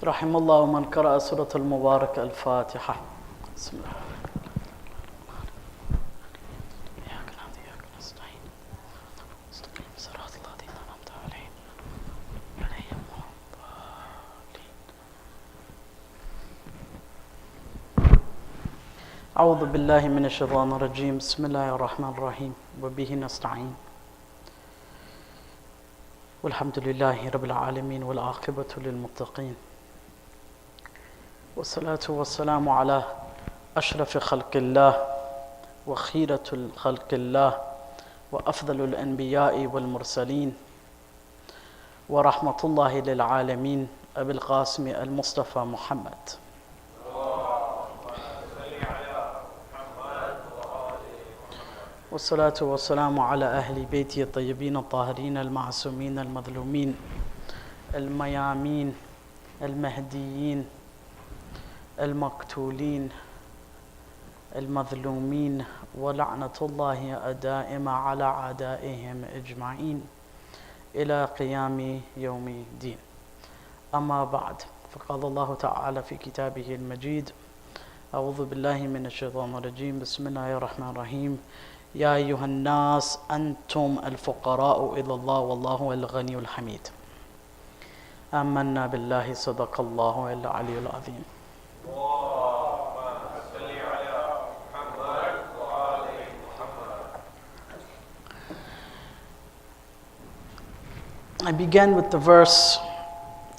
رحم الله من قرأ سورة المباركة الفاتحة. بسم الله. أعوذ بالله من الشيطان الرجيم. بسم الله الرحمن الرحيم. وبه نستعين. والحمد لله رب العالمين والعاقبة للمتقين. والصلاة والسلام على أشرف خلق الله وخيرة الخلق الله وأفضل الأنبياء والمرسلين ورحمة الله للعالمين أبي القاسم المصطفى محمد. والصلاة والسلام على أهل بيته الطيبين الطاهرين المعصومين المظلومين الميامين المهديين المقتولين المظلومين ولعنة الله دائمة على أعدائهم أجمعين إلى قيام يوم الدين. أما بعد، فقال الله تعالى في كتابه المجيد: أعوذ بالله من الشيطان الرجيم. بسم الله الرحمن الرحيم. يا أيها الناس أنتم الفقراء إلى الله والله الغني الحميد. آمنا بالله صدق الله العلي العظيم. I began with the verse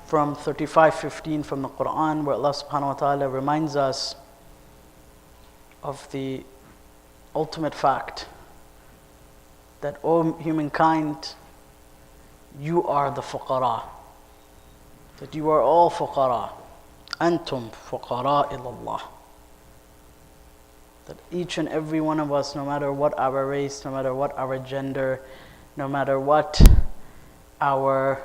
from 35:15 from the Quran, where Allah subhanahu wa ta'ala reminds us of the ultimate fact that, O humankind, you are the fuqara, that you are all fuqara. Antum fuqara ilallah. That each and every one of us, no matter what our race, no matter what our gender, no matter what our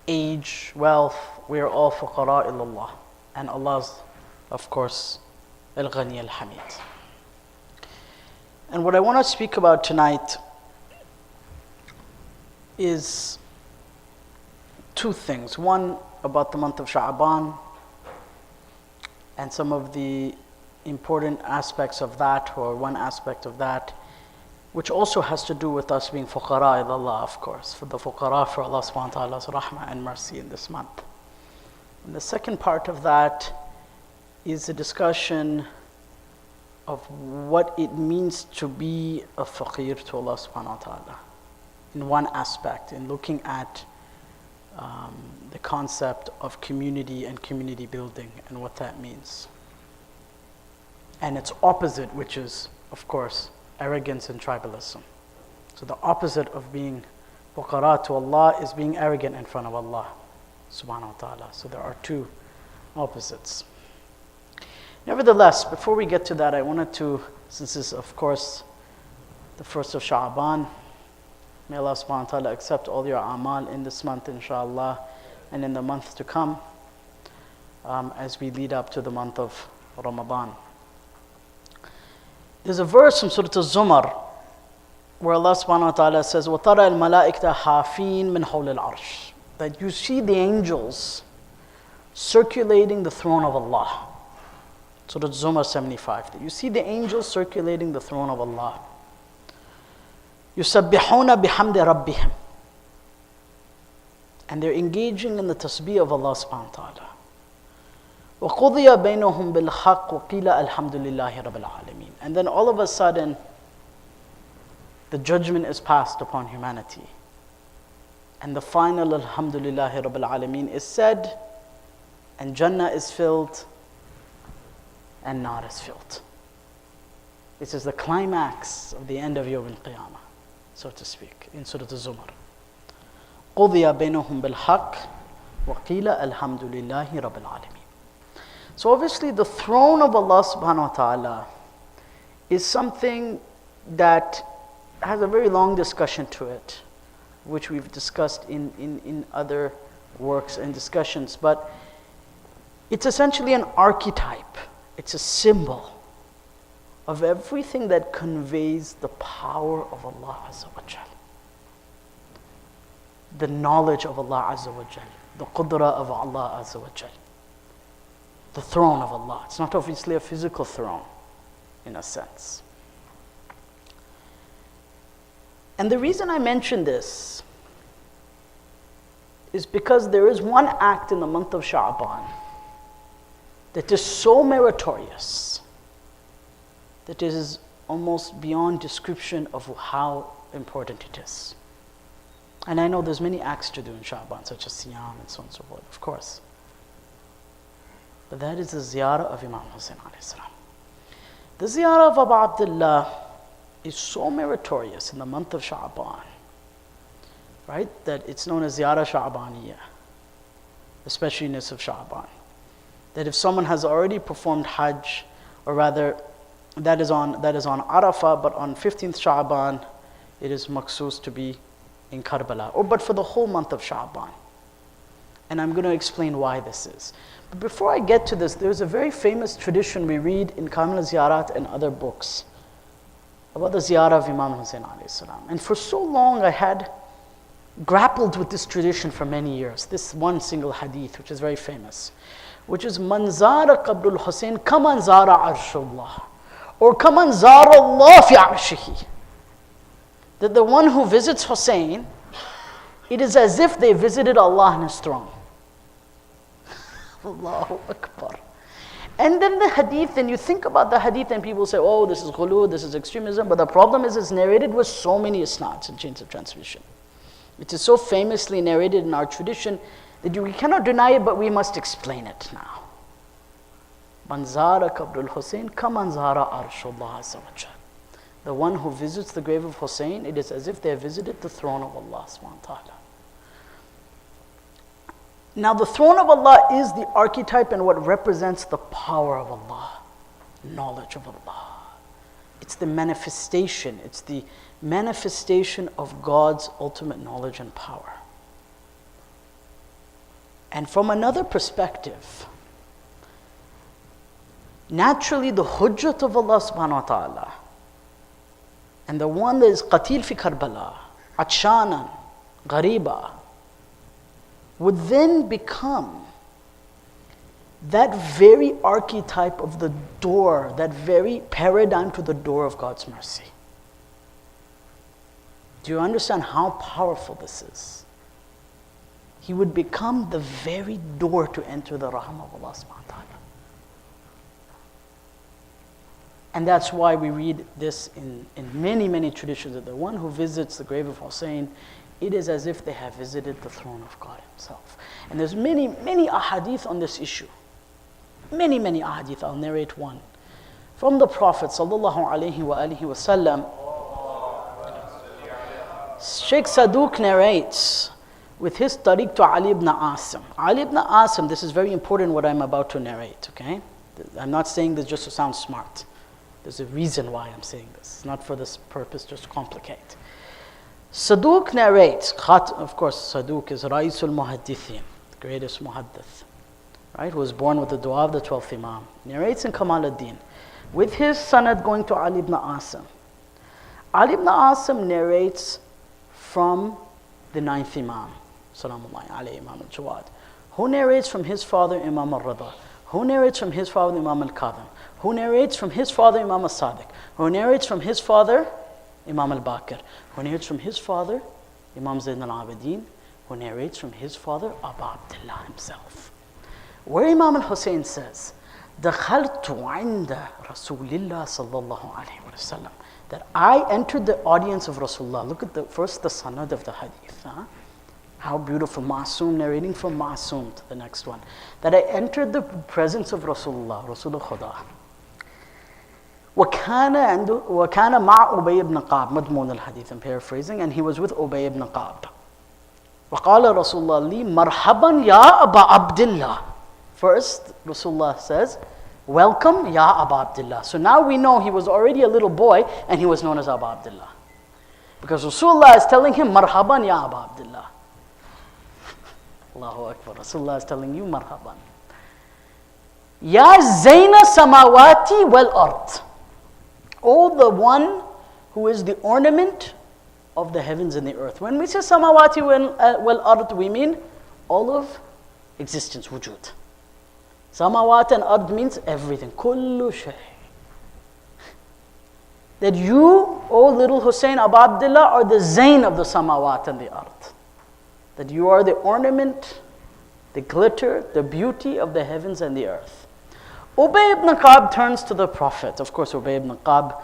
age, wealth, we are all fuqara ilallah. And Allah's, of course, Al-Ghani Al-Hamid. And what I want to speak about tonight is two things. One, about the month of Sha'ban and some of the important aspects of that, or one aspect of that, which also has to do with us being fuqara ilallah, of course, for the fuqara, for Allah subhanahu wa ta'ala's rahmah and mercy in this month. And the second part of that is a discussion of what it means to be a faqir to Allah subhanahu wa ta'ala, in one aspect, in looking at the concept of community and community building and what that means. And its opposite, which is, of course, arrogance and tribalism. So the opposite of being fuqara to Allah is being arrogant in front of Allah subhanahu wa ta'ala. So there are two opposites. Nevertheless, before we get to that, I wanted to, since this is, of course, the first of Sha'ban, may Allah subhanahu wa ta'ala accept all your amal in this month, inshallah, and in the month to come, as we lead up to the month of Ramadan. There's a verse from Surah Al-Zumar where Allah subhanahu wa ta'ala says, وَتَرَى الْمَلَائِكَةَ حَافِينَ مِنْ حَوْلِ الْعَرْشِ, that you see the angels circulating the throne of Allah. Surah Zumar 75. That you see the angels circulating the throne of Allah. يُسَبِّحُونَ بِحَمْدِ رَبِّهِمْ, and they're engaging in the tasbih of Allah subhanahu wa ta'ala. وَقُضِيَ بَيْنَهُمْ بِالْحَقِّ وَقِيلَ الْحَمْدُ لِلَّهِ رَبِّ الْعَالَمِينَ. And then all of a sudden, the judgment is passed upon humanity. And the final Alhamdulillahi Rabbil Alameen is said, and Jannah is filled, and Nar is filled. This is the climax of the end of Yawm al-Qiyamah, so to speak, in Surah Al-Zumar. قُضِيَ بَيْنَهُمْ بِالْحَقِّ وَقِيلَ الْحَمْدُ لِلَّهِ رَبِّ الْعَالَمِينَ. So obviously the throne of Allah subhanahu wa ta'ala is something that has a very long discussion to it, which we've discussed in other works and discussions, but it's essentially an archetype. It's a symbol of everything that conveys the power of Allah Azza wa Jal. the knowledge of Allah Azza wa Jal, the qudra of Allah Azza wa Jal, the throne of Allah. It's not obviously a physical throne, in a sense. And the reason I mention this is because there is one act in the month of Sha'ban that is so meritorious that it is almost beyond description of how important it is. And I know there's many acts to do in Sha'ban, such as Siyam and so on and so forth, of course. But that is the ziyarah of Imam Husayn alayhi salam. The ziyarah of Abu Abdullah is so meritorious in the month of Sha'ban, right? That it's known as ziyarah Sha'baniyah, especially in Nisf Sha'ban. That if someone has already performed Hajj, or rather, that is on Arafah, but on 15th Sha'ban, it is maqsoos to be in Karbala, but for the whole month of Sha'ban. And I'm going to explain why this is. But before I get to this, there's a very famous tradition we read in Kamil Ziyarat and other books about the ziyarah of Imam Husayn alayhi salam. And for so long I had grappled with this tradition for many years, this one single hadith, which is very famous, which is Man zara qabrul Husayn kaman zara arshullah, or kaman zara Allah fi arshihi. That the one who visits Husayn, it is as if they visited Allah on His throne. Allahu Akbar. And then the hadith, and you think about the hadith and people say, oh, this is ghulu, this is extremism, but the problem is it's narrated with so many isnads and chains of transmission. It is so famously narrated in our tradition that we cannot deny it, but we must explain it now. Man zara qabrul Husayn kaman zara arshullah azza wa jal. The one who visits the grave of Husayn, it is as if they have visited the throne of Allah subhanahu wa ta'ala. Now the throne of Allah is the archetype and what represents the power of Allah, knowledge of Allah. It's the manifestation of God's ultimate knowledge and power. And from another perspective, naturally the hujjat of Allah subhanahu wa ta'ala, and the one that is qatil fi Karbala, atshanan, ghariba, would then become that very archetype of the door, that very paradigm to the door of God's mercy. Do you understand how powerful this is? He would become the very door to enter the rahmah of Allah subhanahu wa ta'ala. And that's why we read this in many, many traditions, that the one who visits the grave of Husayn, it is as if they have visited the throne of God Himself. And there's many, many ahadith on this issue. Many, many ahadith. I'll narrate one. From the Prophet sallallahu alaihi wasallam, Shaykh Saduq narrates with his tariq to Ali ibn Asim. Ali ibn Asim, this is very important what I'm about to narrate, okay? I'm not saying this just to sound smart. There's a reason why I'm saying this. It's not for this purpose, just to complicate. Saduq narrates, of course, Saduq is Ra'isul Muhaddithin, the greatest muhaddith, right? Who was born with the dua of the 12th Imam. Narrates in Kamal ad-Din, with his sanad going to Ali ibn Asim. Ali ibn Asim narrates from the 9th Imam, Salamullahi alayhi, Imam al-Jawad, who narrates from his father Imam al-Rida, who narrates from his father Imam al-Kadhim, who narrates from his father Imam al-Sadiq, who narrates from his father Imam al-Baqir, who narrates from his father Imam Zayn al-Abidin, who narrates from his father Abu Abdullah himself. Where Imam al-Husayn says, دَخَلْتُ عِنْدَ رَسُولِ اللَّهِ صَلَّى اللَّهُ عَلَيْهِ وَسَلَّمَ, that I entered the audience of Rasulullah. Look at first the sanad of the hadith. How beautiful. Ma'soom, narrating from Ma'soom to the next one. That I entered the presence of Rasulullah, Rasulullah Khuda. وَكَانَ مَعْ أُبَيْ ibn Qa'b, مضمون الحديث, I'm paraphrasing, and he was with Ubay ibn Qa'b. وَقَالَ رَسُولُ اللَّهِ لِي مَرْحَبًا يَا أَبَا عَبْدِ اللَّهِ. First, Rasulullah says, welcome, Ya Abu Abdullah. So now we know he was already a little boy and he was known as Abu Abdullah. Because Rasulullah is telling him, Marhaban Ya Abu Abdullah. Allahu Akbar. Rasulullah is telling you, Marhaban. Ya Zayna Samawati wal Ard. Oh, the one who is the ornament of the heavens and the earth. When we say samawati wal ard, we mean all of existence, wujud. Samawat and ard means everything. Kullu shay. That you, O little Husayn Abu Abdullah, are the Zayn of the samawat and the ard. That you are the ornament, the glitter, the beauty of the heavens and the earth. Ubay ibn Ka'b turns to the Prophet. Of course, Ubay ibn Ka'b,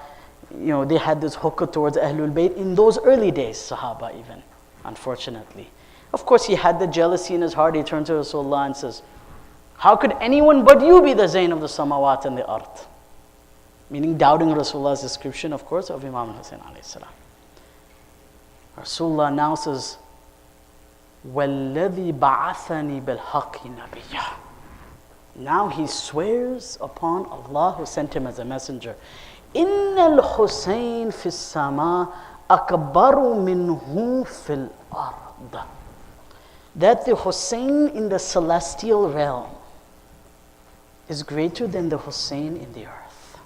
they had this hookup towards Ahlul Bayt in those early days, Sahaba even, unfortunately. Of course, he had the jealousy in his heart. He turned to Rasulullah and says, how could anyone but you be the Zayn of the samawat and the ard? Meaning doubting Rasulullah's description, of course, of Imam Husayn alayhi salam. Rasulullah now says, وَالَّذِي بَعَثَنِي بِالْحَقِّ نَبِيًّا. Now he swears upon Allah who sent him as a messenger. إِنَّ الْحُسَيْنِ فِي السَّمَاءِ أَكْبَرُ مِنْهُ فِي الْأَرْضِ. That the Husayn in the celestial realm is greater than the Husayn in the earth.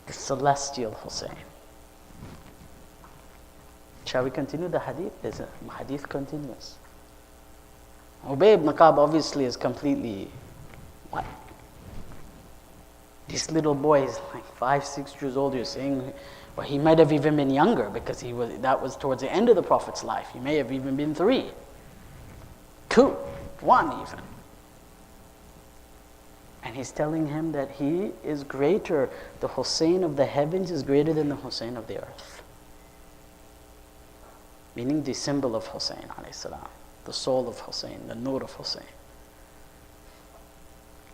The celestial Husayn. Shall we continue the hadith? There's a hadith continues. Ubay ibn Ka'b obviously is completely, what? This little boy is like 5, 6 years old. You're saying, well, he might have even been younger because that was towards the end of the Prophet's life. He may have even been 3, 2, 1 even. And he's telling him that he is greater. The Husayn of the heavens is greater than the Husayn of the earth. Meaning the symbol of Husayn alayhi salam, the soul of Husayn, the nur of Husayn.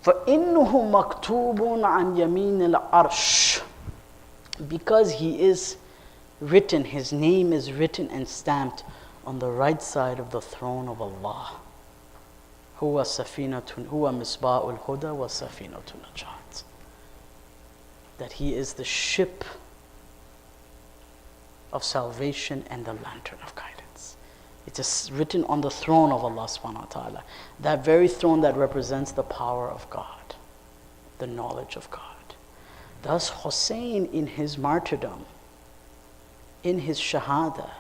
فَإِنُّهُ مَكْتُوبٌ عَنْ يَمِينِ الْعَرْشِ. Because he is written, his name is written and stamped on the right side of the throne of Allah. هُوَ سَفِينَةٌ هُوَ مِصْبَاءُ الْهُدَى وَسَفِينَةُ النَّجَاةِ. That he is the ship of salvation and the lantern of guidance. It is written on the throne of Allah subhanahu wa ta'ala. That very throne that represents the power of God, the knowledge of God. Thus Husayn in his martyrdom, in his shahada,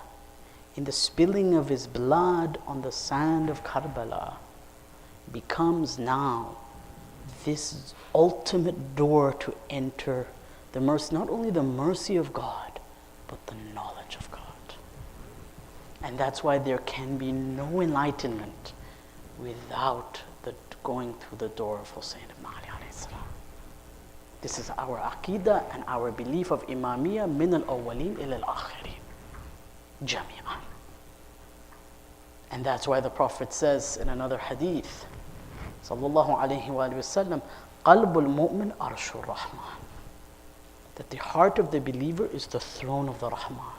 in the spilling of his blood on the sand of Karbala, becomes now this ultimate door to enter the mercy, not only the mercy of God, but the knowledge of God. And that's why there can be no enlightenment without going through the door of Husayn ibn Ali alayhi salam. This is our aqidah and our belief of imamiyya min al-awwaleen ila al-akhirin jami'an. And that's why the Prophet says in another hadith, sallallahu alayhi wa sallam, qalbul mu'min arshur rahman. That the heart of the believer is the throne of the Rahman.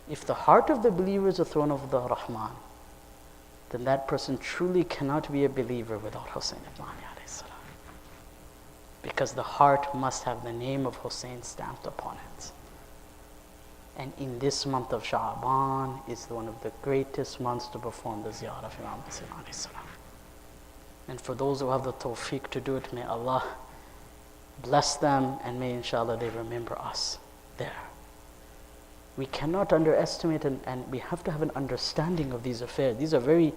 If the heart of the believer is the throne of the Rahman, then that person truly cannot be a believer without Husayn ibn Ali alayhi salam. Because the heart must have the name of Husayn stamped upon it. And in this month of Sha'ban is one of the greatest months to perform the ziyarah of Imam Zayn alayhi salam. And for those who have the tawfiq to do it, may Allah bless them, and may inshallah they remember us there. We cannot underestimate and we have to have an understanding of these affairs. These are very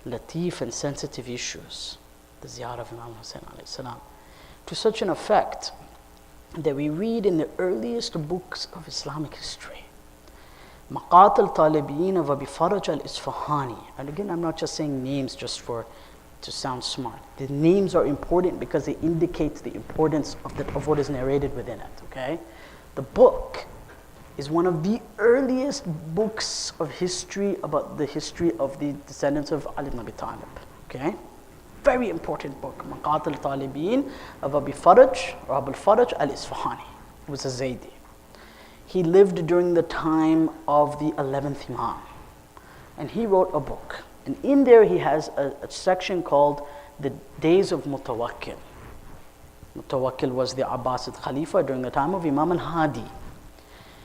latif and sensitive issues, the ziyarah of Imam Husayn alayhi salam, to such an effect that we read in the earliest books of Islamic history, Maqat al-Talibin of Abi Faraj al-Isfahani. And again, I'm not just saying names just to sound smart. The names are important because they indicate the importance of what is narrated within it, okay? The book is one of the earliest books of history about the history of the descendants of Ali ibn Abi Talib, okay? Very important book, Maqat al-Talibin of Abi Faraj or Abu al-Faraj al-Isfahani. He was a Zaydi. He lived during the time of the 11th Imam, and he wrote a book. And in there he has a section called The Days of Mutawakkil. Mutawakkil was the Abbasid Khalifa during the time of Imam al-Hadi.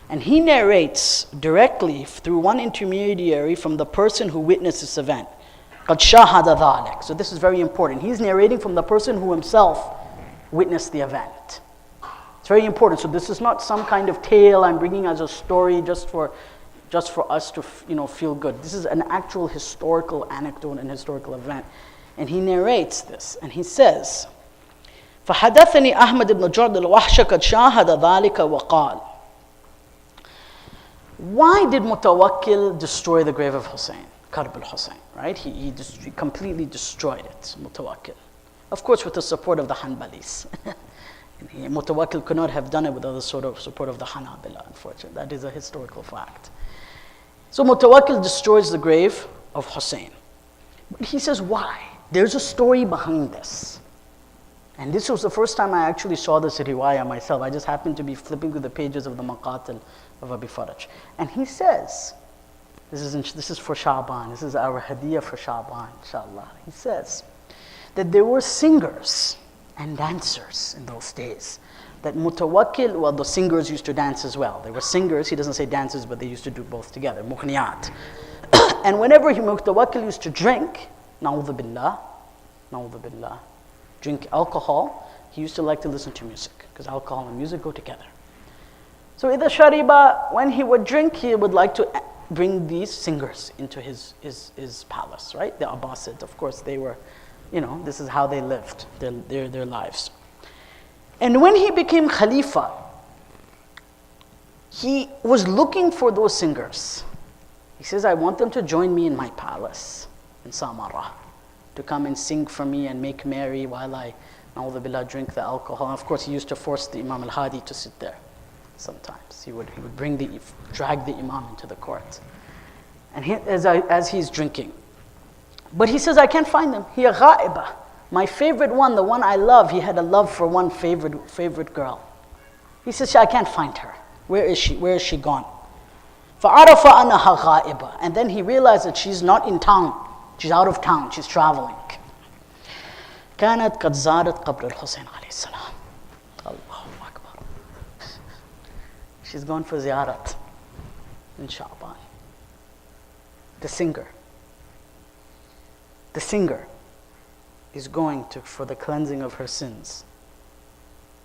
And he narrates directly through one intermediary from the person who witnessed this event. قَدْ شَاهَدَ ذَلِكَ. So this is very important. He's narrating from the person who himself witnessed the event. It's very important. So this is not some kind of tale I'm bringing as a story just for us to feel good. This is an actual historical anecdote and historical event. And he narrates this, and he says, فحدثني أحمد بن جعد الوحش قد شاهد ذلك وقال. Why did Mutawakkil destroy the grave of Husayn? Karb al-Husayn, right? He completely destroyed it, Mutawakkil. Of course, with the support of the Hanbalis. Mutawakkil could not have done it without the sort of support of the Hanabila, unfortunately. That is a historical fact. So Mutawakkil destroys the grave of Husayn. But he says, why? There's a story behind this. And this was the first time I actually saw this riwayah myself. I just happened to be flipping through the pages of the Maqatil of Abi Faraj. And he says, this is for Sha'ban, this is our hadiyah for Sha'ban, inshallah. He says that there were singers and dancers in those days. That Mutawakkil, well, the singers used to dance as well. They were singers, he doesn't say dancers, but they used to do both together, mughniyat. And whenever Mutawakkil used to drink, na'udhu billah, drink alcohol, he used to like to listen to music, because alcohol and music go together. So either shariba, when he would drink, he would like to bring these singers into his palace, right? The Abbasids, of course, they were, this is how they lived their lives. And when he became Khalifa, he was looking for those singers. He says, I want them to join me in my palace in Samarra, to come and sing for me and make merry while I, na'udhu billah, drink the alcohol. And of course, he used to force the Imam al-Hadi to sit there. Sometimes he would drag the Imam into the court, and as he's drinking. But he says, I can't find them. Hiya ghaiba. My favorite one, the one I love, he had a love for one favorite girl. He says, I can't find her. Where is she? Where is she gone? فَعَرَفَ أَنَّهَا غَائِبَةٌ. And then he realized that she's not in town. She's out of town. She's traveling. كانت قد زارت قبر الحسين عليه السلام. Allahu Akbar. She's gone for ziyarat in Sha'ban. The singer is going for the cleansing of her sins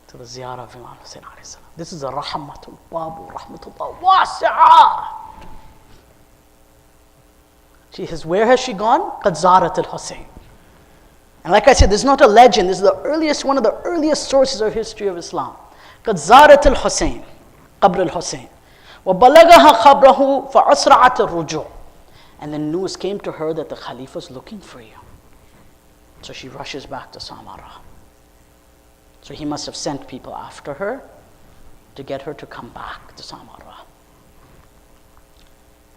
to the ziyarah of Imam Zayn alayhi salam. This is a rahmatul babu, rahmatullah wasi'ah. Where has she gone? Qad zarat al-Husayn. And like I said, this is not a legend. This is one of the earliest sources of history of Islam. قد زارت الحسين قبر الحسين وبلغها خبره فأسرعت الرجوع. And the news came to her that the Khalifa is looking for you. So she rushes back to Samarra. So he must have sent people after her to get her to come back to Samarra.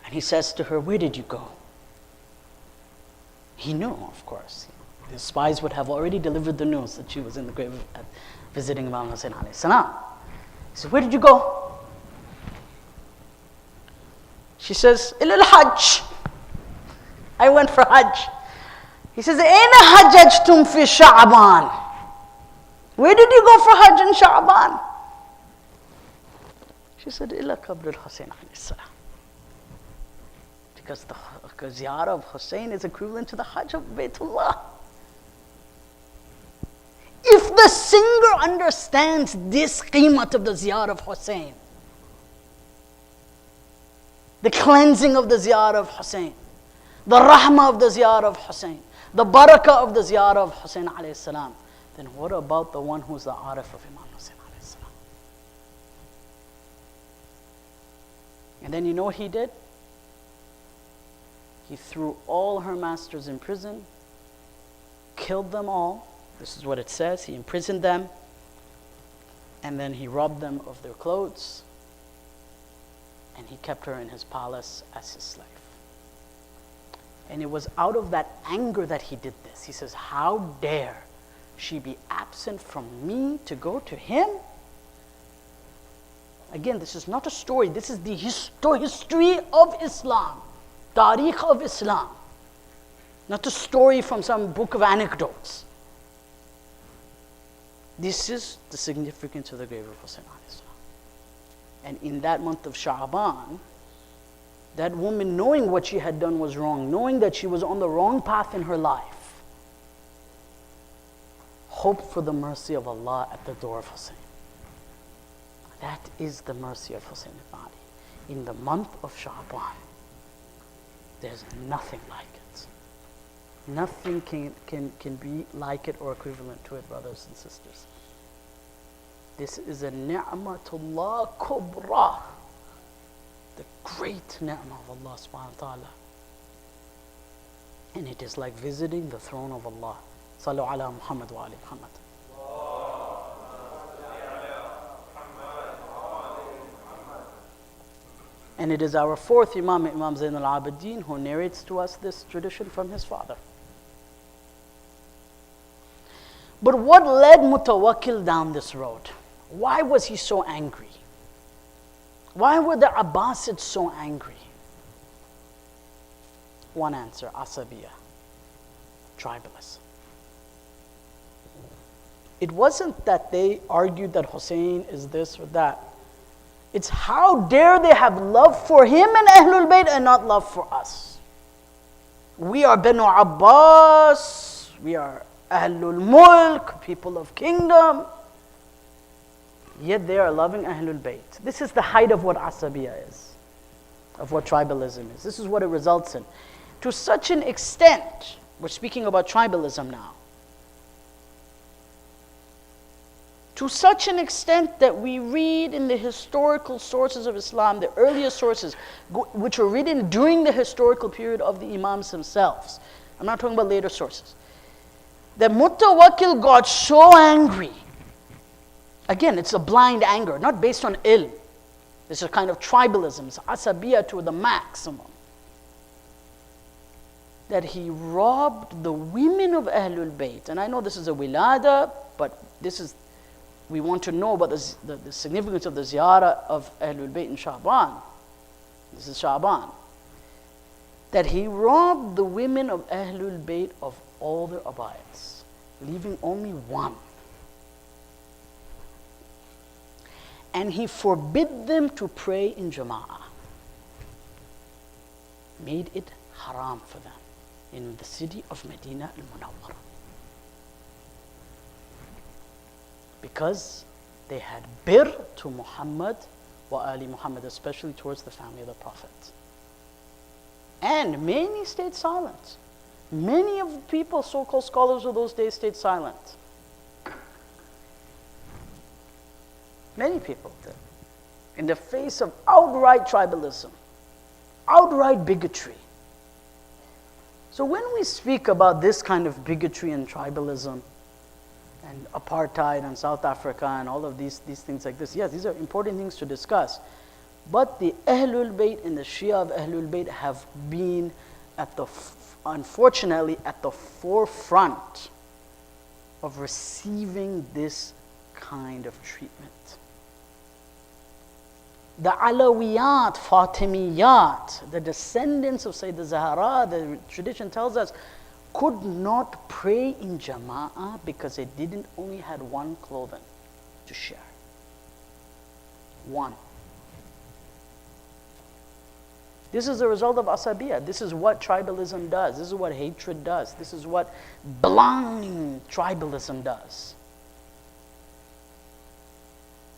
And he says to her, where did you go? He knew, of course. The spies would have already delivered the news that she was in the grave visiting Imam Zayn alayhi salam. He said, where did you go? She says, Ilal Hajj. I went for Hajj. He says, Aina hajjajtum fi Sha'ban. Where did you go for Hajj in Sha'ban? She said, Ila Qabr al-Husayn alayhi salam. Because the ziyarah of Husayn is equivalent to the Hajj of Baytullah. If the singer understands this qimat of the ziyarah of Husayn, the cleansing of the ziyarah of Husayn, the rahmah of the ziyarah of Husayn, the barakah of the ziyarah of Husayn alayhi salam, then what about the one who's the arif of Imam Husayn alayhi salam? And then you know what he did? He threw all her masters in prison, killed them all. This is what it says. He imprisoned them, and then he robbed them of their clothes, and he kept her in his palace as his slave. And it was out of that anger that he did this. He says, how dare she be absent from me to go to him? Again, this is not a story. This is the history of Islam. Tariq of Islam. Not a story from some book of anecdotes. This is the significance of the grave of Husayn alayhi salam. And in that month of Sha'ban, that woman, knowing what she had done was wrong, knowing that she was on the wrong path in her life, hoped for the mercy of Allah at the door of Husayn. is the mercy of Husayn ibn Ali. In the month of Sha'ban, there's nothing like it. Nothing can be like it or equivalent to it, brothers and sisters. This is a ni'matullah kubra, the great ni'mah of Allah subhanahu wa ta'ala. And it is like visiting the throne of Allah. Sallu ala Muhammad wa ali Muhammad. And it is our fourth Imam, Imam Zayn al-Abidin, who narrates to us this tradition from his father. But what led Mutawakkil down this road? Why was he so angry? Why were the Abbasids so angry? One answer, Asabiya, tribalism. It wasn't that they argued that Hussein is this or that. It's how dare they have love for him and Ahlul Bayt and not love for us. We are Banu Abbas, we are Ahlul Mulk, people of kingdom. Yet they are loving Ahlul Bayt. This is the height of what Asabiya is, of what tribalism is. This is what it results in. To such an extent, we're speaking about tribalism now. To such an extent that we read in the historical sources of Islam, the earliest sources, which were written during the historical period of the Imams themselves. I'm not talking about later sources. That Mutawakkil got so angry. Again, it's a blind anger, not based on ilm. This is a kind of tribalism, it's asabiya to the maximum. That he robbed the women of Ahlul Bayt. And I know this is a wilada, but this is, we want to know about the significance of the ziyarah of Ahlul Bayt in Sha'ban. This is Sha'ban. That he robbed the women of Ahlul Bayt of all their abayats, leaving only one. And he forbid them to pray in Jama'ah. Made it haram for them in the city of Medina al-Munawwara. Because they had bir to Muhammad wa Ali Muhammad, especially towards the family of the Prophet. And many stayed silent. Many of the people, so-called scholars of those days, stayed silent. Many people did. In the face of outright tribalism, outright bigotry. So when we speak about this kind of bigotry and tribalism and apartheid and South Africa and all of these things like this, yes, these are important things to discuss. But the Ahlul Bayt and the Shia of Ahlul Bayt have been unfortunately at the forefront of receiving this kind of treatment. The Alawiyat, Fatimiyat, the descendants of Sayyidah Zahra, the tradition tells us, could not pray in Jama'ah because they didn't only had one clothing to share. One. This is the result of Asabiyah. This is what tribalism does. This is what hatred does. This is what blind tribalism does.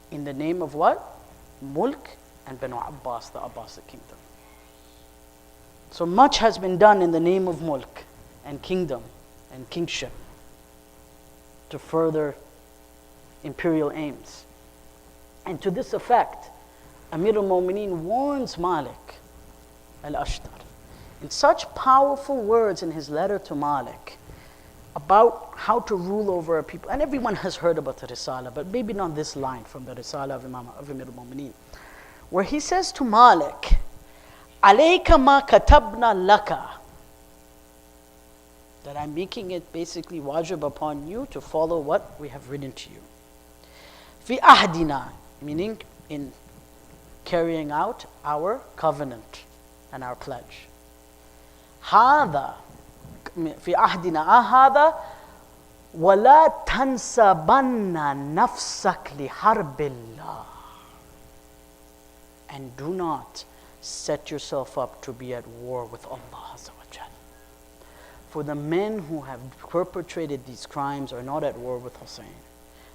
In the name of what? Mulk and Banu Abbas, the Abbasid kingdom. So much has been done in the name of Mulk and kingdom and kingship to further imperial aims. And to this effect, Amir al-Mu'mineen warns Malik al-Ashtar in such powerful words in his letter to Malik about how to rule over a people. And everyone has heard about the Risala, but maybe not this line from the Risala of Amir al-Mu'mineen, where he says to Malik, alayka ma katabna laka, that I'm making it basically wajib upon you to follow what we have written to you. Fi ahdina, meaning in carrying out our covenant and our pledge. Hada, fi ahdina ahada, wala tansabanna nafsak li harbillah. And do not set yourself up to be at war with Allah Azza wa Jal. For the men who have perpetrated these crimes are not at war with Husayn.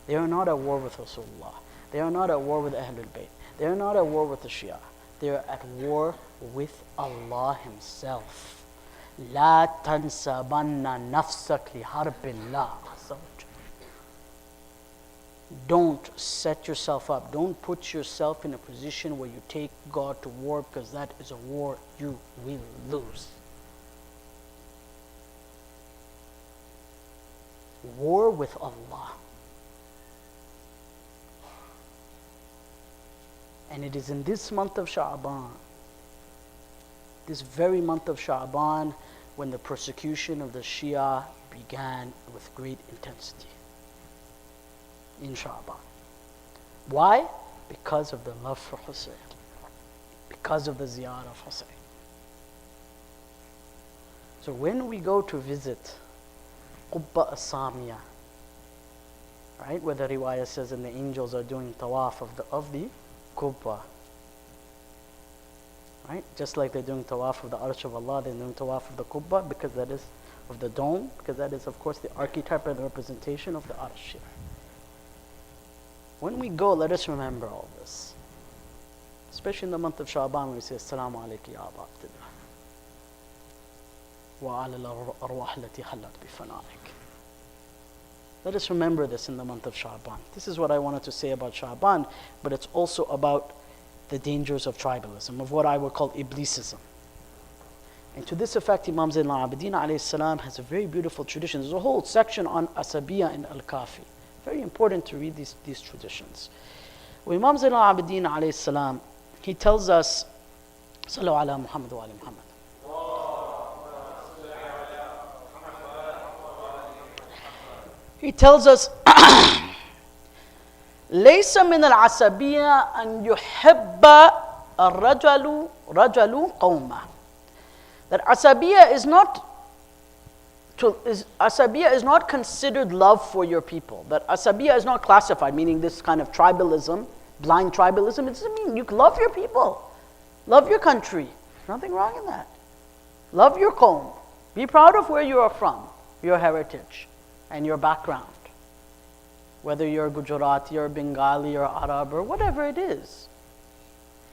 They are not at war with Rasulullah. They are not at war with Ahlul Bayt. They are not at war with the Shia. They are at war with Allah Himself. لا تنسبن نفسك لحرب الله عز وجل. Don't set yourself up. Don't put yourself in a position where you take God to war, because that is a war you will lose. War with Allah. And it is in this month of Sha'ban, this very month of Sha'ban, when the persecution of the Shia began with great intensity. In Sha'ban. Why? Because of the love for Husayn. Because of the ziyarah of Husayn. So when we go to visit Qubba as-Samiyah, right, where the riwayah says and the angels are doing tawaf of the Qubba, right? Just like they're doing tawaf of the Arsh of Allah, they're doing tawaf of the Qubba, because that is of the dome, because that is of course the archetype and the representation of the Arsh. When we go, let us remember all this. Especially in the month of Sha'ban, when we say Assalamu alayki ya Aba Abdullah wa ala al-arwah allati halat bi fana'ik. Let us remember this in the month of Sha'ban. This is what I wanted to say about Sha'ban, but it's also about the dangers of tribalism, of what I would call Iblisism. And to this effect, Imam Zayn al-Abidin alayhi salam has a very beautiful tradition. There's a whole section on Asabiyya in Al-Kafi. Very important to read these traditions. When Imam Zayn al-Abidin alayhi salam, he tells us, Sallu ala Muhammad wa ala Muhammad. He tells us, ليس من العصبية أن يحب الرجل قومه. That asabiya is not considered love for your people. That asabiya is not classified, meaning this kind of tribalism, blind tribalism. It doesn't mean you love your people, love your country. There's nothing wrong in that. Love your qawm. Be proud of where you are from, your heritage and your background. Whether you're Gujarati or Bengali or Arab or whatever it is.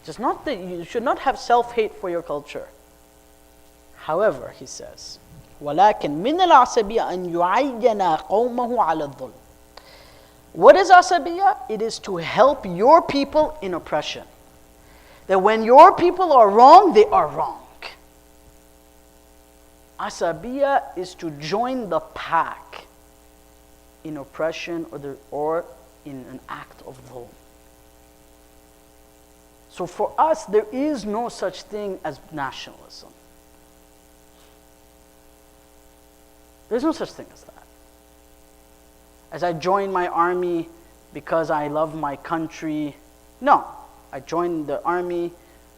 Just not that you should not have self-hate for your culture. However, he says, وَلَكِنْ مِنَ الْعَصَبِيَّةِ أَنْ يُعَيَّنَ قَوْمَهُ عَلَى الظُّلْمِ. What is asabiyya? It is to help your people in oppression. That when your people are wrong, they are wrong. Asabiyya is to join the pack in oppression or in an act of dhulm. So for us, there is no such thing as nationalism. There's no such thing as that. As I join my army because I love my country. No, I joined the army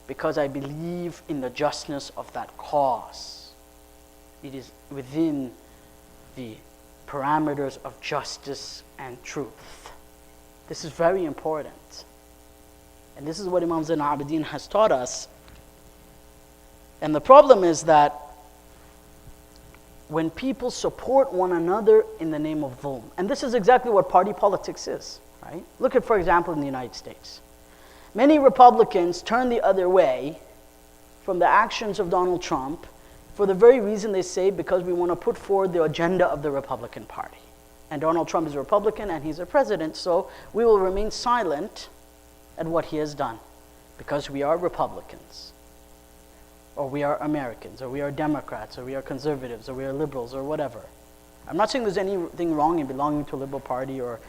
because I believe in the justness of that cause. It is within the parameters of justice and truth. This is very important. And this is what Imam Zayn al-Abidin has taught us. And the problem is that when people support one another in the name of dhulm, and this is exactly what party politics is, right? Look at, for example, in the United States. Many Republicans turn the other way from the actions of Donald Trump for the very reason they say, because we want to put forward the agenda of the Republican Party. And Donald Trump is a Republican and he's a president, so we will remain silent at what he has done because we are Republicans, or we are Americans, or we are Democrats, or we are conservatives, or we are liberals, or whatever. I'm not saying there's anything wrong in belonging to a liberal party or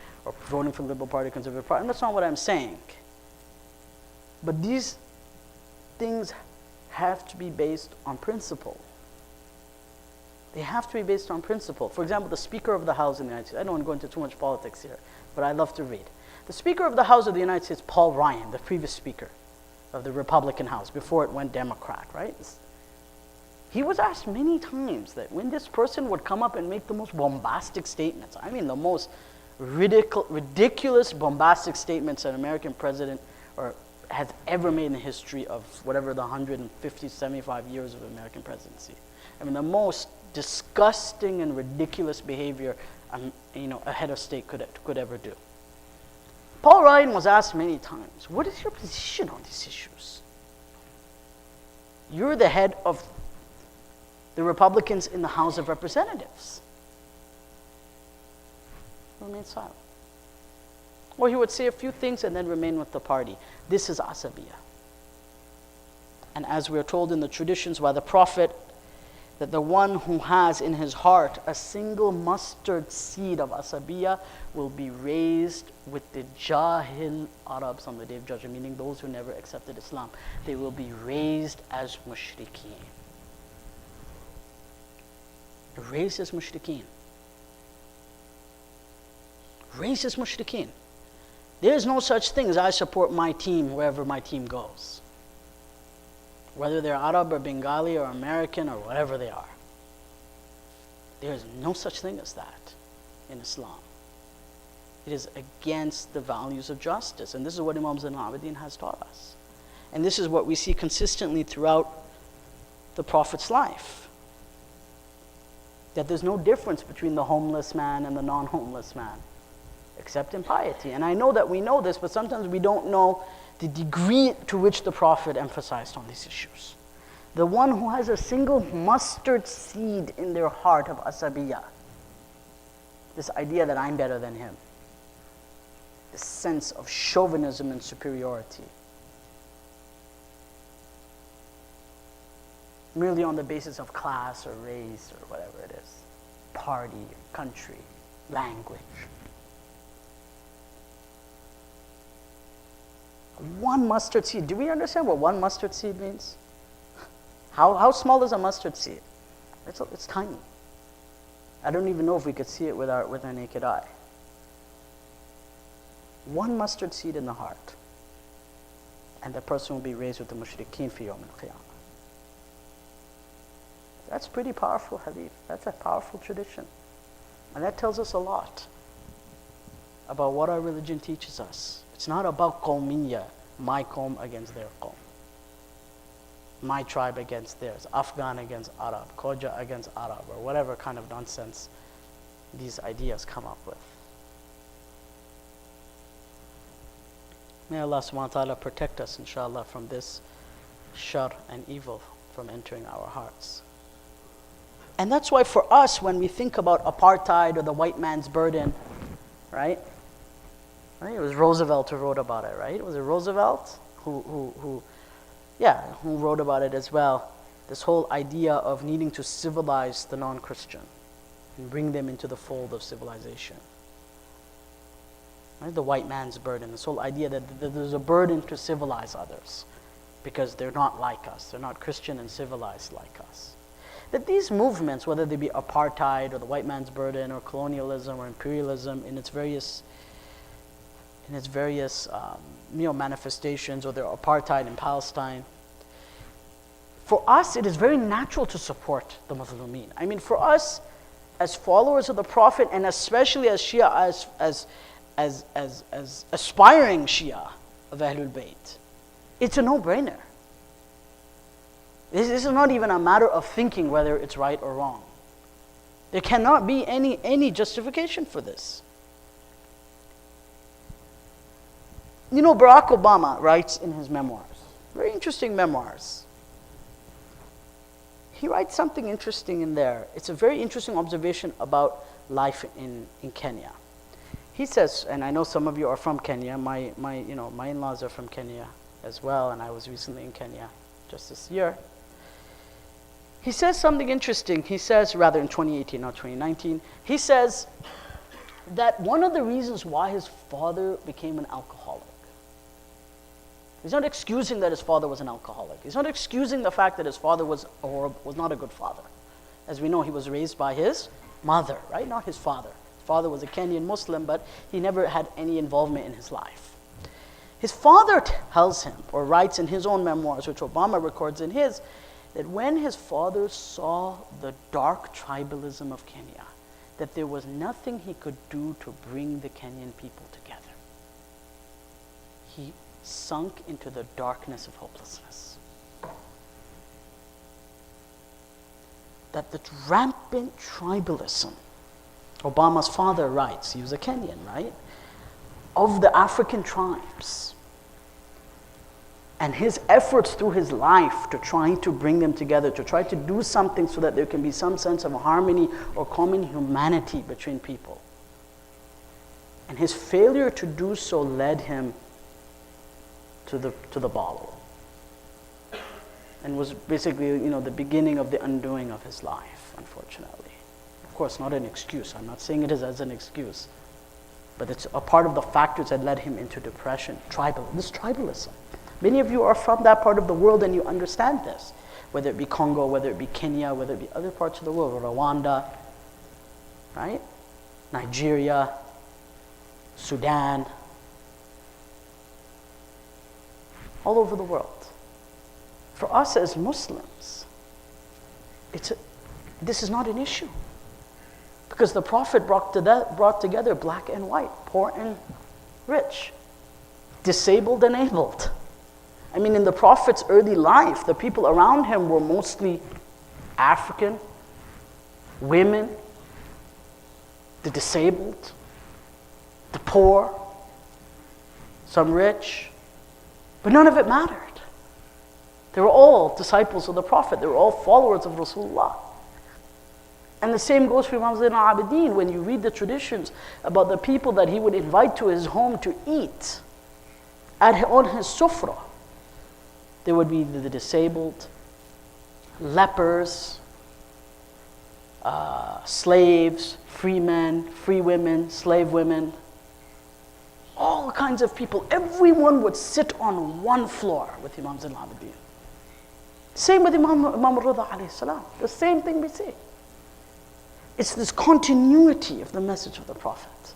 voting for the liberal party, conservative party, and that's not what I'm saying. But these things have to be based on principle. They have to be based on principle. For example, the Speaker of the House in the United States, I don't want to go into too much politics here, but I love to read. The Speaker of the House of the United States, Paul Ryan, the previous Speaker of the Republican House, before it went Democrat, right? He was asked many times that when this person would come up and make the most bombastic statements, I mean the most ridiculous bombastic statements an American president has ever made in the history of whatever the 150, 75 years of American presidency. I mean the most disgusting and ridiculous behavior a head of state could ever do. Paul Ryan was asked many times, what is your position on these issues? You're the head of the Republicans in the House of Representatives. Remain silent. Or he would say a few things and then remain with the party. This is asabiyah. And as we are told in the traditions by the Prophet, that the one who has in his heart a single mustard seed of asabiyah will be raised with the jahil Arabs on the Day of Judgment, meaning those who never accepted Islam. They will be raised as mushrikeen. Raised as mushrikeen. Raised as mushrikeen. There is no such thing as I support my team wherever my team goes. Whether they're Arab or Bengali or American or whatever they are. There is no such thing as that in Islam. It is against the values of justice. And this is what Imam Zayn al-Abidin has taught us. And this is what we see consistently throughout the Prophet's life. That there's no difference between the homeless man and the non-homeless man, except in piety. And I know that we know this, but sometimes we don't know the degree to which the Prophet emphasized on these issues. The one who has a single mustard seed in their heart of asabiyah, this idea that I'm better than him, this sense of chauvinism and superiority, merely on the basis of class or race or whatever it is, party, country, language. One mustard seed. Do we understand what one mustard seed means? How small is a mustard seed? It's tiny. I don't even know if we could see it with our naked eye. One mustard seed in the heart, and the person will be raised with the mushrikeen fi yawm al-qiyamah. That's pretty powerful hadith. That's a powerful tradition. And that tells us a lot about what our religion teaches us. It's not about qawmiyya, my qawm against their qawm. My tribe against theirs, Afghan against Arab, Khoja against Arab, or whatever kind of nonsense these ideas come up with. May Allah subhanahu wa ta'ala protect us, inshallah, from this shar and evil from entering our hearts. And that's why for us, when we think about apartheid or the white man's burden, right? It was Roosevelt who wrote about it, right? Was it Roosevelt who wrote about it as well? This whole idea of needing to civilize the non-Christian and bring them into the fold of civilization. Right? The white man's burden, this whole idea that there's a burden to civilize others because they're not like us. They're not Christian and civilized like us. That these movements, whether they be apartheid or the white man's burden or colonialism or imperialism in its various manifestations, or their apartheid in Palestine. For us, it is very natural to support the Muslimin. I mean, for us, as followers of the Prophet, and especially as Shia, as aspiring Shia of Ahlul Bayt, it's a no-brainer. This is not even a matter of thinking whether it's right or wrong. There cannot be any justification for this. You know, Barack Obama writes in his memoirs, very interesting memoirs. He writes something interesting in there. It's a very interesting observation about life in Kenya. He says, and I know some of you are from Kenya, my in-laws are from Kenya as well, and I was recently in Kenya just this year. He says something interesting. He says, rather in 2018, not 2019, he says that one of the reasons why his father became an alcoholic, he's not excusing that his father was an alcoholic. He's not excusing the fact that his father was not a good father. As we know, he was raised by his mother, right? Not his father. His father was a Kenyan Muslim, but he never had any involvement in his life. His father tells him, or writes in his own memoirs, which Obama records in his, that when his father saw the dark tribalism of Kenya, that there was nothing he could do to bring the Kenyan people together. He sunk into the darkness of hopelessness. That the rampant tribalism, Obama's father writes, he was a Kenyan, right? of the African tribes. And his efforts through his life to trying to bring them together, to try to do something so that there can be some sense of harmony or common humanity between people. And his failure to do so led him to the bottle. And was basically, the beginning of the undoing of his life, unfortunately. Of course, not an excuse. I'm not saying it is as an excuse. But it's a part of the factors that led him into depression. Tribalism. Many of you are from that part of the world and you understand this. Whether it be Congo, whether it be Kenya, whether it be other parts of the world, Rwanda, right? Nigeria, Sudan, all over the world. For us as Muslims, this is not an issue. Because the Prophet brought together black and white, poor and rich, disabled and abled. I mean, in the Prophet's early life, the people around him were mostly African, women, the disabled, the poor, some rich, but none of it mattered. They were all disciples of the Prophet. They were all followers of Rasulullah. And the same goes for Imam Zayn al-Abidin. When you read the traditions about the people that he would invite to his home to eat on his sufra, there would be the disabled, lepers, slaves, free men, free women, slave women, all kinds of people. Everyone would sit on one floor with Imam Zayn al-Abidin. Same with Imam Rida alayhi salam. The same thing we see. It's this continuity of the message of the Prophet,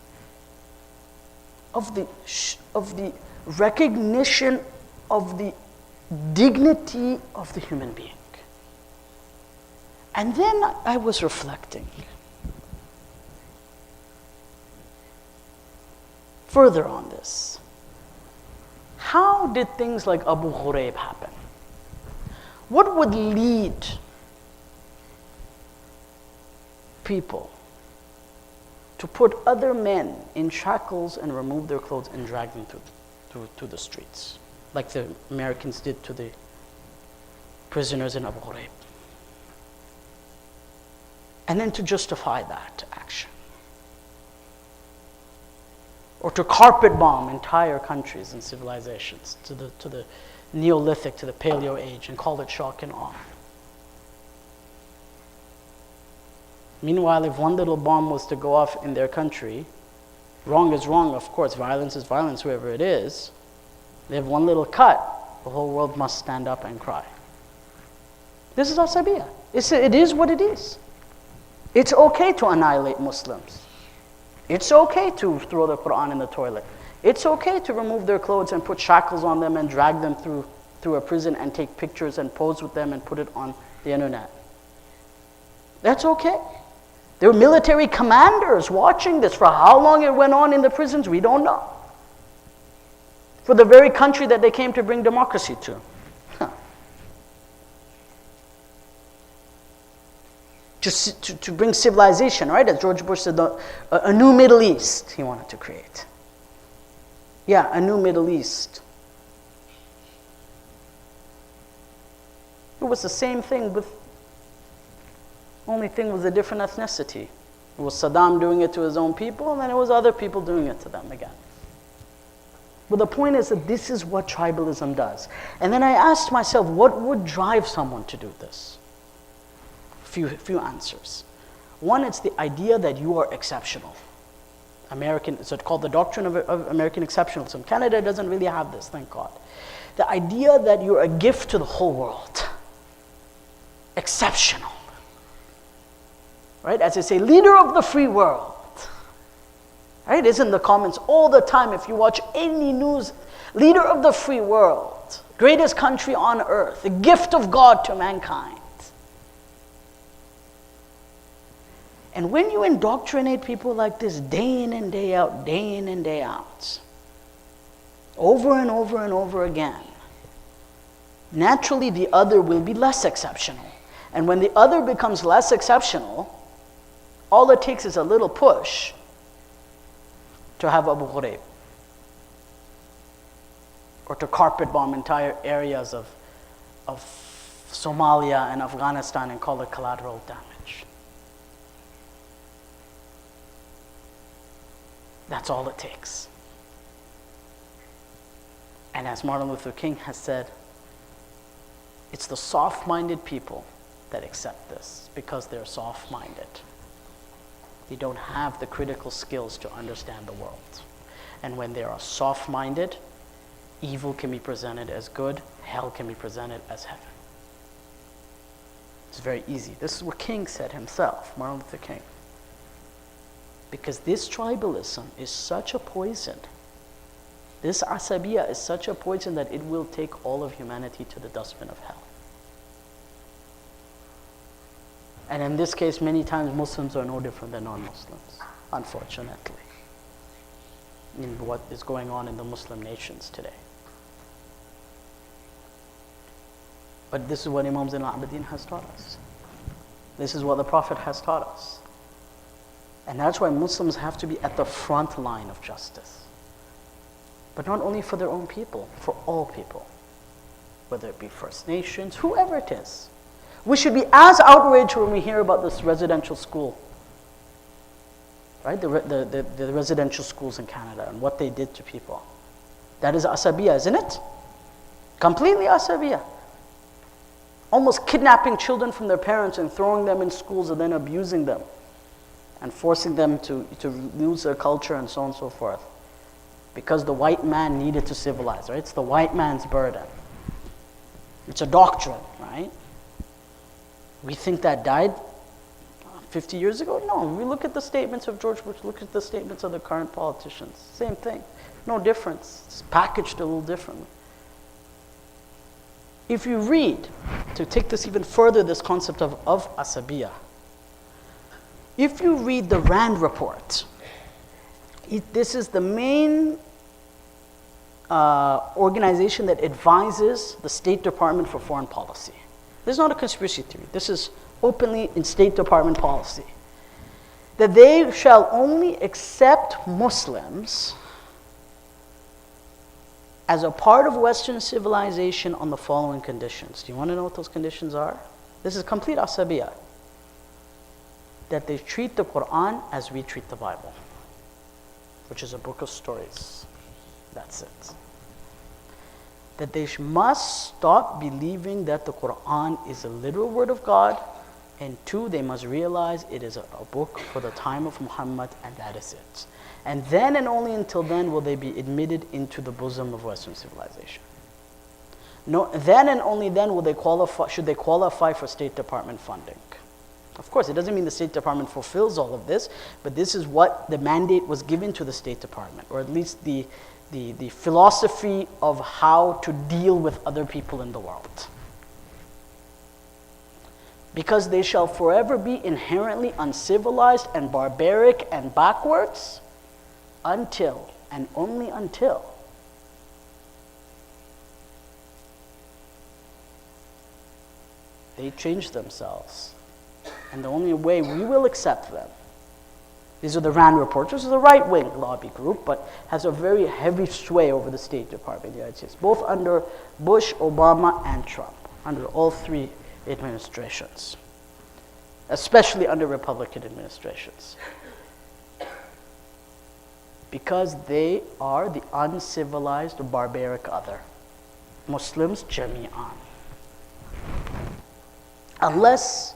of the recognition of the dignity of the human being. And then I was reflecting further on this. How did things like Abu Ghuraib happen? What would lead people to put other men in shackles and remove their clothes and drag them to the streets, like the Americans did to the prisoners in Abu Ghuraib? And then to justify that action. Or to carpet bomb entire countries and civilizations to the Neolithic, to the Paleo age, and call it shock and awe. Meanwhile, if one little bomb was to go off in their country, wrong is wrong, of course, violence is violence, whoever it is. They have one little cut, the whole world must stand up and cry. This is Asabiyya. It is what it is. It's okay to annihilate Muslims. It's okay to throw the Quran in the toilet. It's okay to remove their clothes and put shackles on them and drag them through a prison and take pictures and pose with them and put it on the internet. That's okay. There were military commanders watching this. For how long it went on in the prisons, we don't know. For the very country that they came to bring democracy to. To bring civilization, right? As George Bush said, a new Middle East he wanted to create. Yeah, a new Middle East. It was the same thing with, only thing was a different ethnicity. It was Saddam doing it to his own people, and then it was other people doing it to them again. But the point is that this is what tribalism does. And then I asked myself, what would drive someone to do this? Few answers. One, it's the idea that you are exceptional. It's called the Doctrine of American Exceptionalism. Canada doesn't really have this, thank God. The idea that you're a gift to the whole world. Exceptional. Right? As I say, leader of the free world. Right? It's in the comments all the time if you watch any news. Leader of the free world. Greatest country on earth. The gift of God to mankind. And when you indoctrinate people like this day in and day out, over and over and over again, naturally the other will be less exceptional. And when the other becomes less exceptional, all it takes is a little push to have Abu Ghuraib or to carpet bomb entire areas of Somalia and Afghanistan and call it collateral damage. That's all it takes. And as Martin Luther King has said, it's the soft-minded people that accept this because they're soft-minded. They don't have the critical skills to understand the world. And when they are soft-minded, evil can be presented as good, hell can be presented as heaven. It's very easy. This is what King said himself, Martin Luther King. Because this tribalism is such a poison. This asabiya is such a poison that it will take all of humanity to the dustbin of hell. And in this case, many times Muslims are no different than non-Muslims, unfortunately, in what is going on in the Muslim nations today. But this is what Imam Zayn al-Abidin has taught us. This is what the Prophet has taught us. And that's why Muslims have to be at the front line of justice. But not only for their own people, for all people. Whether it be First Nations, whoever it is. We should be as outraged when we hear about this residential school. Right? The residential schools in Canada and what they did to people. That is asabiya, isn't it? Completely asabiya. Almost kidnapping children from their parents and throwing them in schools and then abusing them. And forcing them to lose their culture and so on and so forth. Because the white man needed to civilize, right? It's the white man's burden. It's a doctrine, right? We think that died 50 years ago? No, we look at the statements of George Bush, look at the statements of the current politicians. Same thing, no difference. It's packaged a little differently. If you read, to take this even further, this concept of asabiya, if you read the RAND report, this is the main organization that advises the State Department for foreign policy. This is not a conspiracy theory. This is openly in State Department policy. That they shall only accept Muslims as a part of Western civilization on the following conditions. Do you want to know what those conditions are? This is complete asabiya. That they treat the Quran as we treat the Bible, which is a book of stories. That's it. That they must stop believing that the Quran is a literal word of God, and two, they must realize it is a book for the time of Muhammad, and that is it. And then and only until then will they be admitted into the bosom of Western civilization. No, then and only then will they qualify, should they qualify for State Department funding. Of course, it doesn't mean the State Department fulfills all of this, but this is what the mandate was given to the State Department, or at least the philosophy of how to deal with other people in the world. Because they shall forever be inherently uncivilized and barbaric and backwards until, and only until, they change themselves. And the only way we will accept them, these are the RAND reports, this is a right-wing lobby group, but has a very heavy sway over the State Department of the United States, both under Bush, Obama, and Trump, under all three administrations, especially under Republican administrations. Because they are the uncivilized, barbaric other. Muslims jami'an. Unless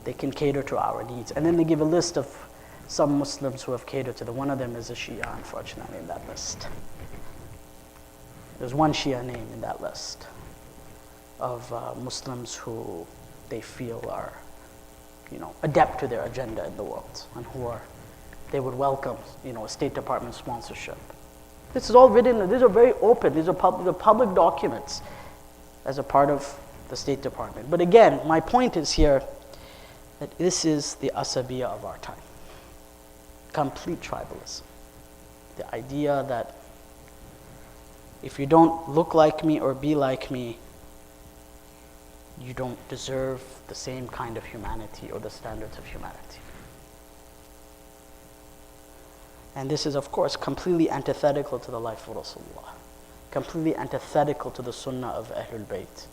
they can cater to our needs. And then they give a list of some Muslims who have catered to them. One of them is a Shia, unfortunately, in that list. There's one Shia name in that list of Muslims who they feel are, adept to their agenda in the world, and who they would welcome, a State Department sponsorship. This is all written. These are very open. These are public documents as a part of the State Department. But again, my point is here that this is the asabiya of our time. Complete tribalism. The idea that if you don't look like me or be like me, you don't deserve the same kind of humanity or the standards of humanity. And this is, of course, completely antithetical to the life of Rasulullah. completely antithetical to the sunnah of Ahlul Bayt,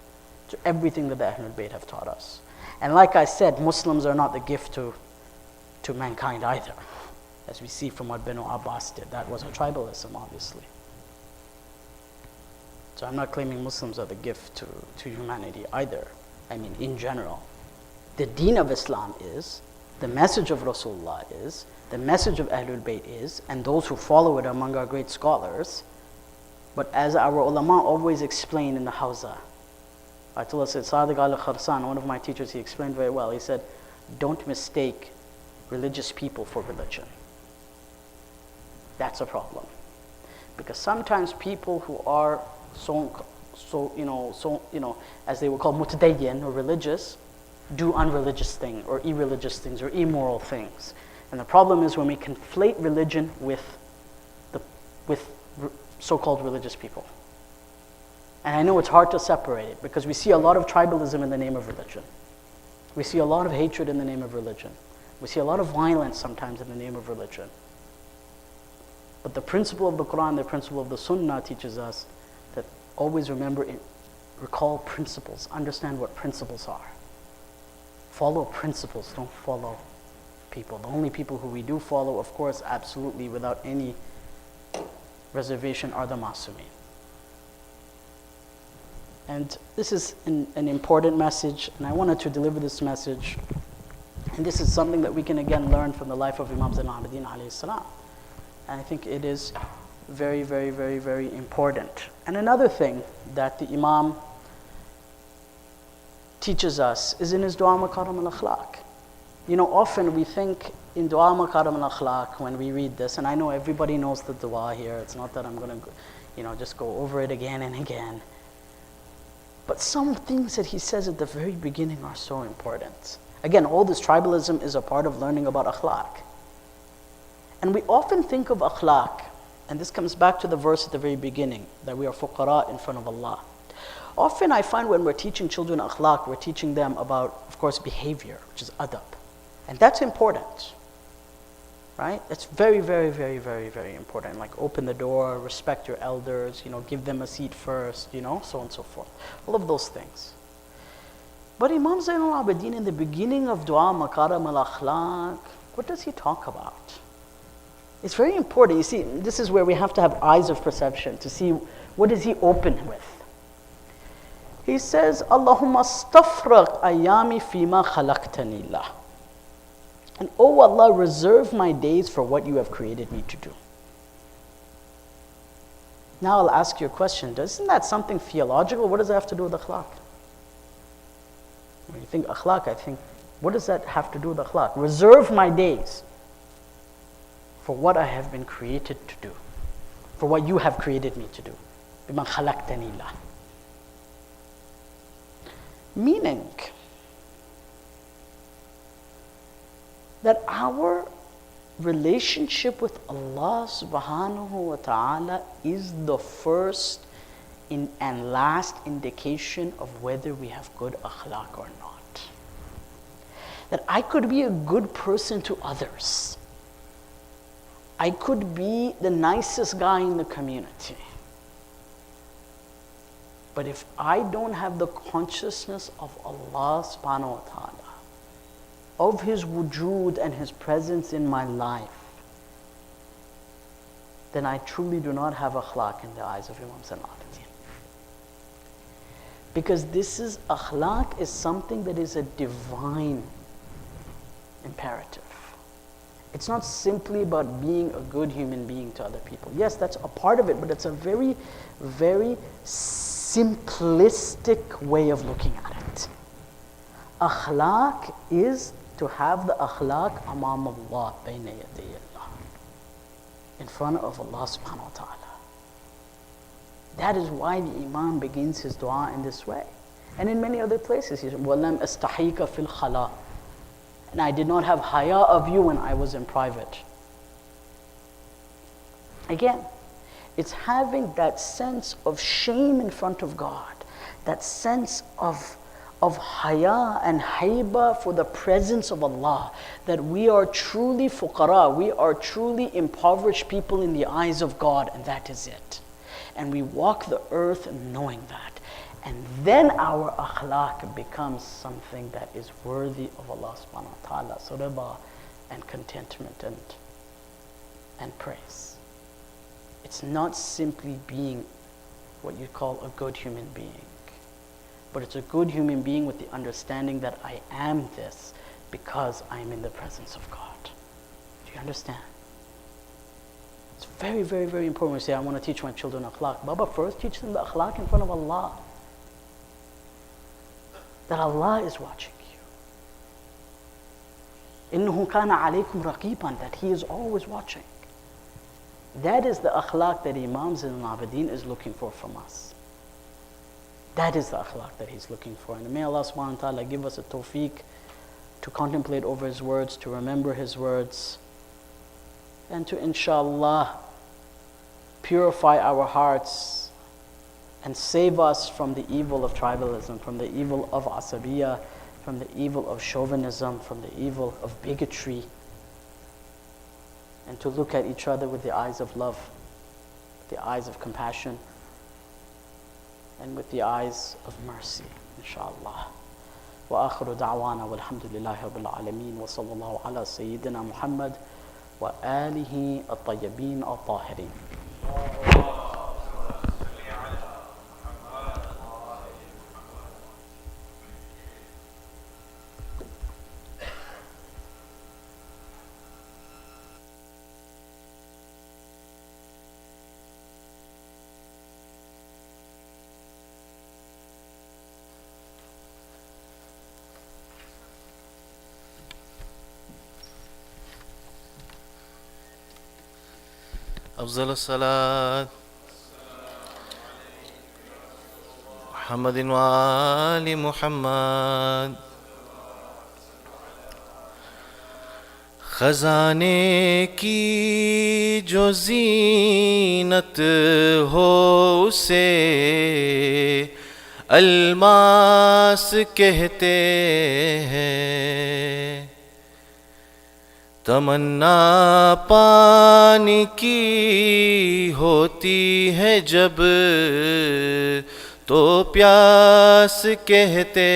to everything that the Ahlul Bayt have taught us. And like I said, Muslims are not the gift to mankind either. As we see from what Banu Abbas did, that was a tribalism, obviously. So I'm not claiming Muslims are the gift to humanity either. I mean, in general. The deen of Islam is, the message of Rasulullah is, the message of Ahlul Bayt is, and those who follow it among our great scholars. But as our ulama always explain in the Hawza, Ayatollah said, Sadiq al-Kharsan, one of my teachers, he explained very well. He said, don't mistake religious people for religion. That's a problem. Because sometimes people who are as they were called mutadayyin or religious, do unreligious things or irreligious things or immoral things. And the problem is when we conflate religion with so-called religious people. And I know it's hard to separate it because we see a lot of tribalism in the name of religion. We see a lot of hatred in the name of religion. We see a lot of violence sometimes in the name of religion. But the principle of the Quran, the principle of the Sunnah teaches us that always recall principles, understand what principles are. Follow principles, don't follow people. The only people who we do follow, of course, absolutely without any reservation, are the Masumin. And this is an important message, and I wanted to deliver this message. And this is something that we can again learn from the life of Imam Zayn al-Abidin alayhi salam. And I think it is very, very, very, very important. And another thing that the Imam teaches us is in his Dua Makarim al-Akhlaq. You know, often we think in Dua Makarim al-Akhlaq when we read this, and I know everybody knows the dua here, it's not that I'm going to just go over it again and again. But some things that he says at the very beginning are so important. Again, all this tribalism is a part of learning about akhlaq. And we often think of akhlaq, and this comes back to the verse at the very beginning, that we are fuqara in front of Allah. Often I find when we're teaching children akhlaq, we're teaching them about, of course, behavior, which is adab. And that's important, right? It's very, very, very, very, very important. Like open the door, respect your elders, give them a seat first, so on and so forth. All of those things. But Imam Zayn al-Abidin in the beginning of Dua Makarim al-Akhlaq, what does he talk about? It's very important. You see, this is where we have to have eyes of perception to see what does he open with. He says, Allahumma stafraq ayami fima khalaqtani lah. And oh Allah, reserve my days for what you have created me to do. Now I'll ask you a question. Isn't that something theological? What does that have to do with akhlaq? When you think akhlaq, I think, what does that have to do with akhlaq? Reserve my days for what I have been created to do, for what you have created me to do. Bima khalaqtani lah. Meaning that our relationship with Allah subhanahu wa ta'ala is the first and last indication of whether we have good akhlaq or not. That I could be a good person to others. I could be the nicest guy in the community. But if I don't have the consciousness of Allah subhanahu wa ta'ala, of His wujud and His presence in my life, then I truly do not have akhlaq in the eyes of Imam Zayn al-Abidin. Because akhlaq is something that is a divine imperative. It's not simply about being a good human being to other people. Yes, that's a part of it, but it's a very, very simplistic way of looking at it. Akhlaq is to have the akhlaq amam Allah, bayna yaday Allah, in front of Allah subhanahu wa ta'ala. That is why the Imam begins his dua in this way. And in many other places, he says, وَلَمْ أَسْتَحِيكَ فِي الْخَلَى. And I did not have haya of you when I was in private. Again, it's having that sense of shame in front of God, that sense of haya and haiba for the presence of Allah, that we are truly fuqara, we are truly impoverished people in the eyes of God, and that is it. And we walk the earth knowing that. And then our akhlaq becomes something that is worthy of Allah subhanahu wa ta'ala. So riba and contentment and praise. It's not simply being what you call a good human being, but it's a good human being with the understanding that I am this because I am in the presence of God. Do you understand? It's very, very, very important. We say, I want to teach my children akhlaq. Baba, first teach them the akhlaq in front of Allah. That Allah is watching you. إِنَّهُ كَانَ عَلَيْكُمْ رَقِيبًا, that He is always watching. That is the akhlaq that Imam Zayn al-Abidin is looking for from us. That is the akhlaq that he's looking for. And may Allah subhanahu wa ta'ala give us a tawfiq to contemplate over His words, to remember His words, and to inshallah purify our hearts and save us from the evil of tribalism, from the evil of asabiyya, from the evil of chauvinism, from the evil of bigotry, and to look at each other with the eyes of love, the eyes of compassion, and with the eyes of mercy, inshallah. وآخر دعوانا والحمد لله رب العالمين وصلى الله على سيدنا محمد وآله الطيبين الطاهرين. أفضل الصلاة محمد وآل محمد. خزانے کی جو زینت ہو اسے الماس کہتے ہیں. تمنا پانی کی ہوتی ہے جب تو پیاس کہتے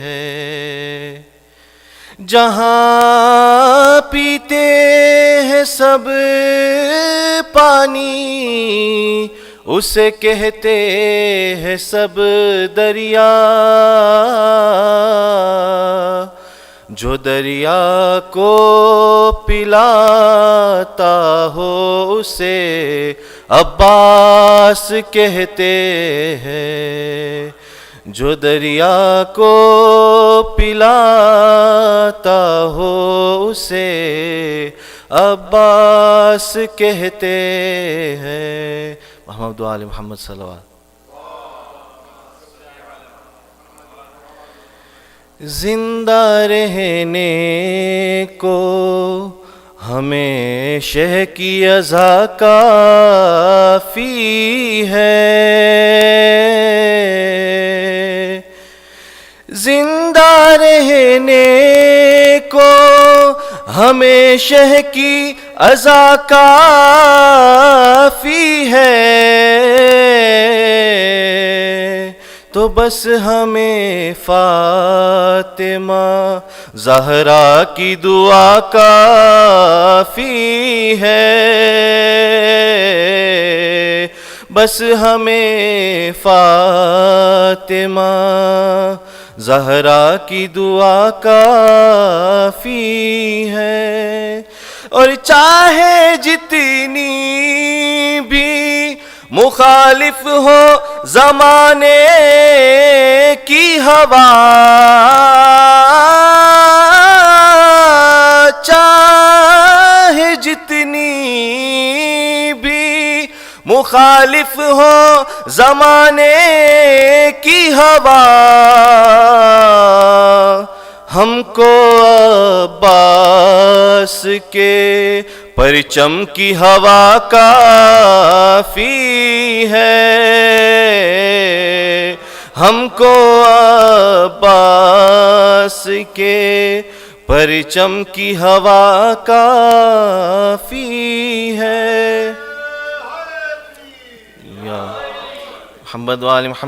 ہیں. جہاں پیتے ہیں سب پانی اسے کہتے ہیں سب دریا. جو دریا کو پلاتا ہو اسے عباس کہتے ہیں. جو دریا کو پلاتا ہو اسے عباس کہتے ہیں. محمد وآل محمد صلوات. زندہ رہنے کو ہمیشہ کی عزا کافی ہے. زندہ رہنے کو ہمیشہ کی عزا کافی ہے. تو بس ہمیں فاطمہ زہرا کی دعا کافی ہے. بس ہمیں فاطمہ زہرا کی دعا کافی ہے. اور چاہے جتنی بھی مخالف ہو زمانے کی ہوا، چاہے جتنی بھی مخالف ہو زمانے کی ہوا، ہم کو عباس کے پرچم کی ہوا کافی ہے. ہم کو عباس کے پرچم کی ہوا کافی ہے. मोहम्मद वाले मोहम्मद